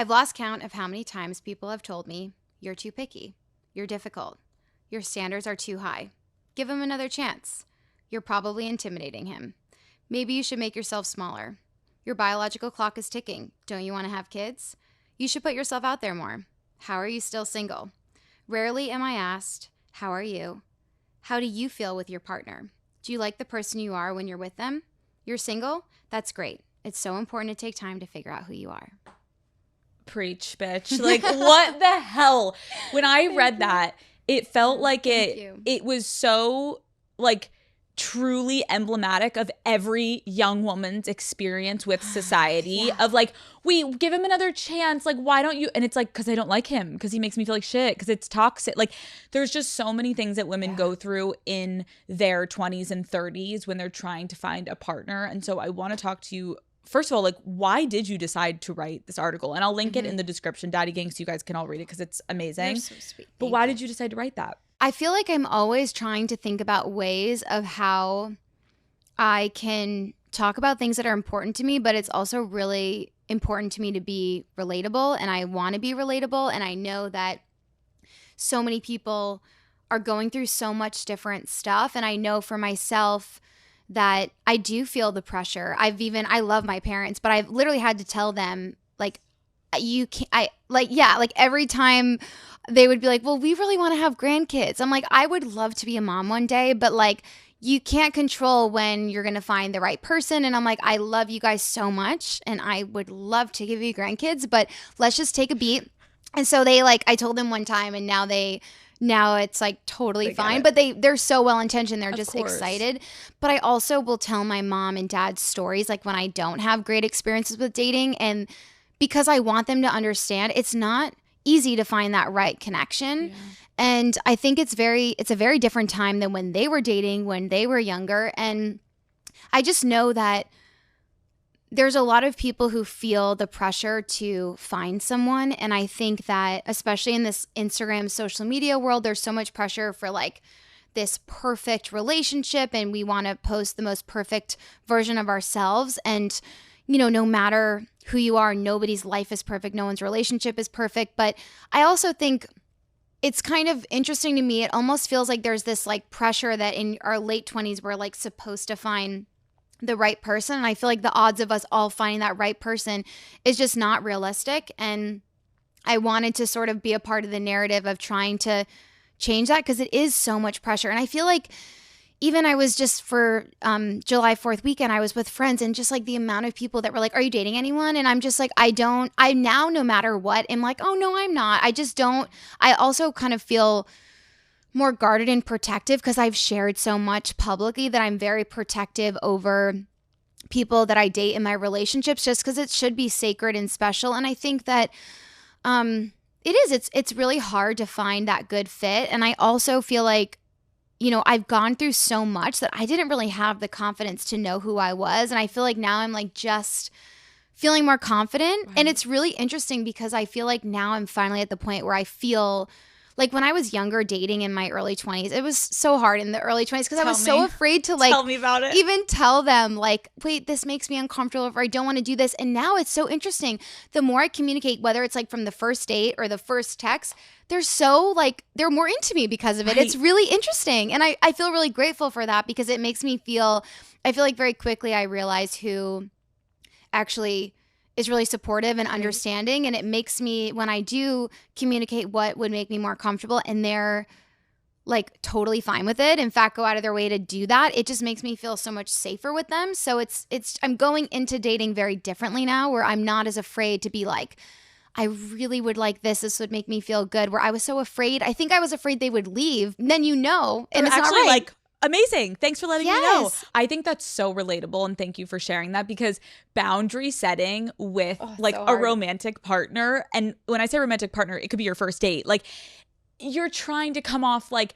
I've lost count of how many times people have told me, you're too picky, you're difficult, your standards are too high. Give him another chance. You're probably intimidating him. Maybe you should make yourself smaller. Your biological clock is ticking. Don't you want to have kids? You should put yourself out there more. How are you still single? Rarely am I asked, how are you? How do you feel with your partner? Do you like the person you are when you're with them? You're single? That's great. It's so important to take time to figure out who you are. Preach, bitch. Like, what the hell? When I read that, it felt like it was so, like, truly emblematic of every young woman's experience with society. Yeah. Of like, we give him another chance, like, why don't you? And it's like, because I don't like him, because he makes me feel like shit, because it's toxic. Like, there's just so many things that women go through in their 20s and 30s when they're trying to find a partner. And so I want to talk to you, first of all, like, why did you decide to write this article? And I'll link it in the description, Daddy Gang, so you guys can all read it, because it's amazing. You're so sweet. But why did you decide to write that? I feel like I'm always trying to think about ways of how I can talk about things that are important to me, but it's also really important to me to be relatable, and I want to be relatable. And I know that so many people are going through so much different stuff. And I know for myself that I do feel the pressure. I love my parents, but I've literally had to tell them, like, every time they would be like, well, we really want to have grandkids. I'm like, I would love to be a mom one day, but like, you can't control when you're going to find the right person. And I'm like, I love you guys so much, and I would love to give you grandkids, but let's just take a beat. And so I told them one time, and now it's like totally fine, but they're so well-intentioned. They're just excited. But I also will tell my mom and dad's stories, like when I don't have great experiences with dating, and because I want them to understand it's not easy to find that right connection. Yeah. And I think it's a very different time than when they were dating, when they were younger. And I just know that there's a lot of people who feel the pressure to find someone. And I think that especially in this Instagram social media world, there's so much pressure for like this perfect relationship, and we want to post the most perfect version of ourselves. And, you know, no matter who you are, nobody's life is perfect. No one's relationship is perfect. But I also think it's kind of interesting to me. It almost feels like there's this like pressure that in our late 20s, we're like supposed to find the right person. And I feel like the odds of us all finding that right person is just not realistic. And I wanted to sort of be a part of the narrative of trying to change that, because it is so much pressure. And I feel like even I was just for July 4th weekend, I was with friends, and just like the amount of people that were like, are you dating anyone? And I'm just like, I now, no matter what, am like, oh no, I'm not. I just don't. I also kind of feel more guarded and protective because I've shared so much publicly that I'm very protective over people that I date in my relationships, just because it should be sacred and special. And I think that it's really hard to find that good fit. And I also feel like, you know, I've gone through so much that I didn't really have the confidence to know who I was. And I feel like now I'm like just feeling more confident. Right. And it's really interesting because I feel like now I'm finally at the point where I feel like when I was younger dating in my early 20s, it was so hard in the early 20s because I was so afraid to like tell me about it. Even tell them like, wait, this makes me uncomfortable, or I don't want to do this. And now it's so interesting. The more I communicate, whether it's like from the first date or the first text, they're so like, they're more into me because of it. Right. It's really interesting. And I feel really grateful for that because it makes me feel, I feel like very quickly I realize who actually is really supportive and understanding. And it makes me, when I do communicate what would make me more comfortable and they're like totally fine with it, in fact, go out of their way to do that, it just makes me feel so much safer with them. So it's I'm going into dating very differently now, where I'm not as afraid to be like, I really would like this would make me feel good, where I was so afraid. I think I was afraid they would leave. And then, and they're it's actually not right. Like, amazing. Thanks for letting me know. I think that's so relatable, and thank you for sharing that, because boundary setting with a romantic partner, and when I say romantic partner, it could be your first date. Like, you're trying to come off like,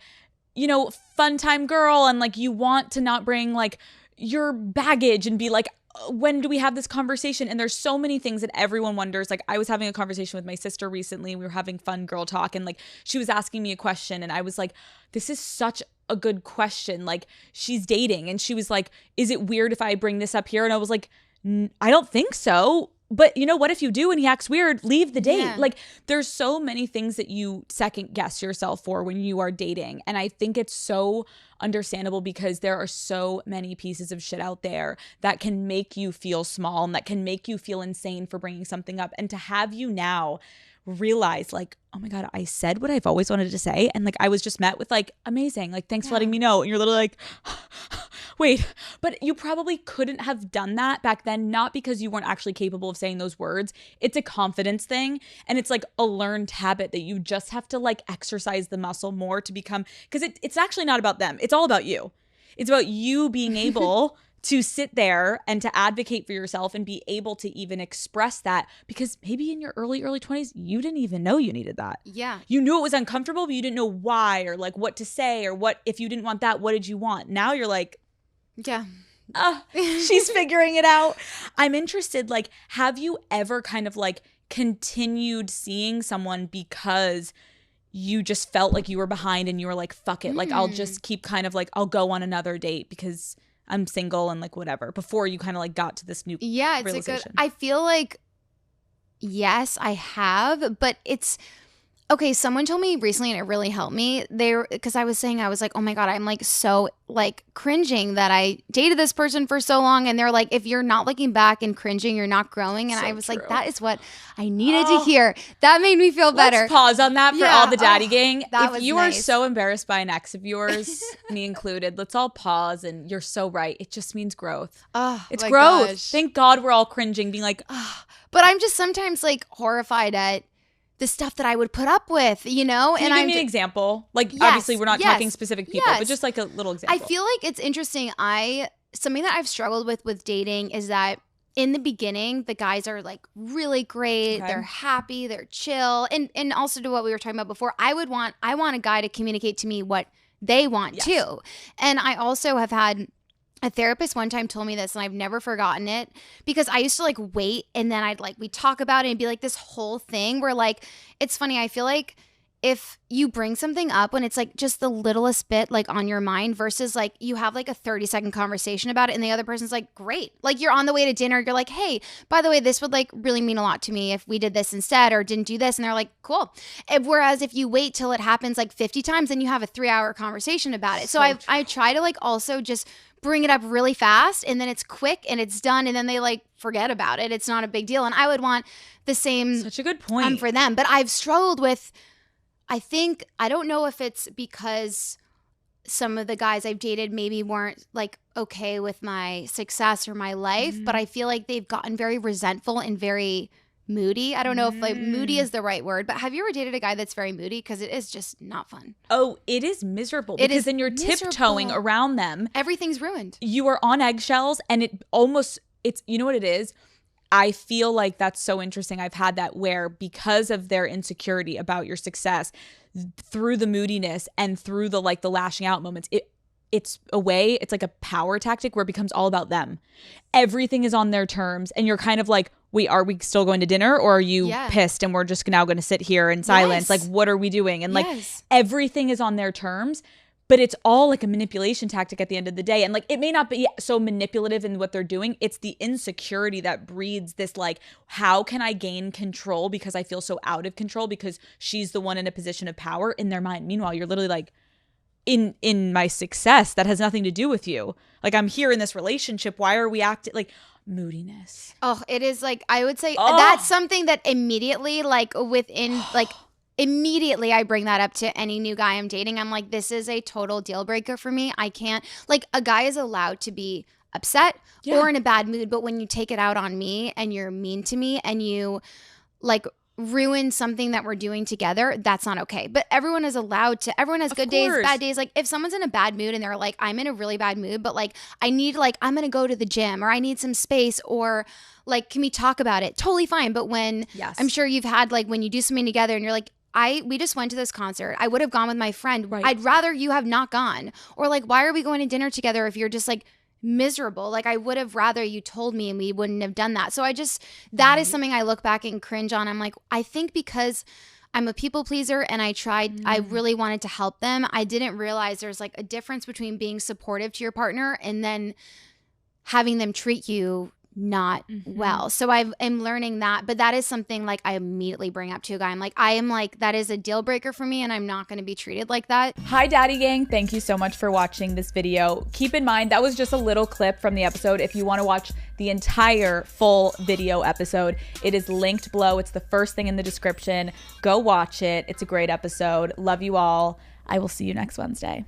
fun time girl, and like you want to not bring like your baggage and be like, when do we have this conversation? And there's so many things that everyone wonders. Like, I was having a conversation with my sister recently. We were having fun girl talk, and like she was asking me a question, and I was like, this is such a good question. Like, she's dating, and she was like, is it weird if I bring this up here? And I was like, I don't think so. but you know what, if you do and he acts weird, leave the date. Yeah. Like there's so many things that you second guess yourself for when you are dating. And I think it's so understandable because there are so many pieces of shit out there that can make you feel small and that can make you feel insane for bringing something up. And to have you now realize like, oh my God, I said what I've always wanted to say. And like, I was just met with like, amazing. Like, thanks for letting me know. And you're literally like, wait, but you probably couldn't have done that back then, not because you weren't actually capable of saying those words. It's a confidence thing. And it's like a learned habit that you just have to like exercise the muscle more to become, because it's actually not about them. It's all about you. It's about you being able to sit there and to advocate for yourself and be able to even express that, because maybe in your early 20s, you didn't even know you needed that. Yeah. You knew it was uncomfortable, but you didn't know why or like what to say or what, if you didn't want that, what did you want? Now you're like, yeah. She's figuring it out. I'm interested, like, have you ever kind of like continued seeing someone because you just felt like you were behind and you were like, fuck it. Like, I'll just keep kind of like, I'll go on another date because I'm single and like whatever, before you kind of like got to this new it's realization? I feel like, yes, I have, but it's okay. Someone told me recently and it really helped me. Because I was saying, I was like, oh my God, I'm like so like cringing that I dated this person for so long. And they're like, if you're not looking back and cringing, you're not growing. And So I was true. like, that is what I needed to hear. That made me feel better. Let's pause on that for all the daddy gang. That if you nice. are so embarrassed by an ex of yours, me included, let's all pause. And you're so right. It just means growth. Oh, it's my growth. Gosh. Thank God we're all cringing, being like, but I'm just sometimes like horrified at the stuff that I would put up with, you know? Can and you give me an example? Like, yes, obviously we're not yes, talking specific people, yes. but just like a little example. I feel like it's interesting. Something that I've struggled with dating is that in the beginning, the guys are like really great. Okay. They're happy. They're chill. And also to what we were talking about before, I want a guy to communicate to me what they want too. And I also have had a therapist one time told me this, and I've never forgotten it, because I used to like wait, and then we'd talk about it and be like this whole thing where like, it's funny. I feel like if you bring something up when it's like just the littlest bit like on your mind versus like you have like a 30-second conversation about it and the other person's like, great. Like you're on the way to dinner. You're like, hey, by the way, this would like really mean a lot to me if we did this instead or didn't do this. And they're like, cool. Whereas if you wait till it happens like 50 times, then you have a 3-hour conversation about it. So I try to like also just bring it up really fast, and then it's quick and it's done, and then they like forget about it. It's not a big deal. And I would want the same. Such a good point for them. But I've struggled with, I don't know if it's because some of the guys I've dated maybe weren't like okay with my success or my life, but I feel like they've gotten very resentful and very moody. I don't know if like moody is the right word, but have you ever dated a guy that's very moody? Because it is just not fun. Oh, it is miserable because then you're tiptoeing around them. Everything's ruined. You are on eggshells, and it's you know what it is? I feel like that's so interesting. I've had that where because of their insecurity about your success, through the moodiness and through the like the lashing out moments, it's like a power tactic where it becomes all about them. Everything is on their terms, and you're kind of like, wait, are we still going to dinner, or are you pissed and we're just now going to sit here in silence? Like, what are we doing? And like everything is on their terms, but it's all like a manipulation tactic at the end of the day. And like, it may not be so manipulative in what they're doing. It's the insecurity that breeds this, like, how can I gain control because I feel so out of control because she's the one in a position of power in their mind. Meanwhile, you're literally like, in my success, that has nothing to do with you. Like, I'm here in this relationship. Why are we acting like moodiness? Oh, it is like, I would say that's something that immediately like within like immediately I bring that up to any new guy I'm dating. I'm like, this is a total deal breaker for me. I can't, like, a guy is allowed to be upset or in a bad mood, but when you take it out on me and you're mean to me and you like ruin something that we're doing together, that's not okay. But everyone has good days, bad days. Like if someone's in a bad mood and they're like, I'm in a really bad mood, but like I need, like, I'm gonna go to the gym or I need some space, or like, can we talk about it? Totally fine. But when I'm sure you've had like when you do something together and you're like, we just went to this concert. I would have gone with my friend. Right. I'd rather you have not gone. Or like, why are we going to dinner together if you're just like miserable? Like, I would have rather you told me and we wouldn't have done that. So that is something I look back and cringe on. I'm like, I think because I'm a people pleaser and I really wanted to help them. I didn't realize there's like a difference between being supportive to your partner and then having them treat you not well. So I'm learning that, but that is something like I immediately bring up to a guy. I'm like, I am like, that is a deal breaker for me and I'm not going to be treated like that. Hi Daddy Gang, thank you so much for watching this video. Keep in mind that was just a little clip from the episode. If you want to watch the entire full video episode, it is linked below. It's the first thing in the description. Go watch it. It's a great episode. Love you all. I will see you next Wednesday.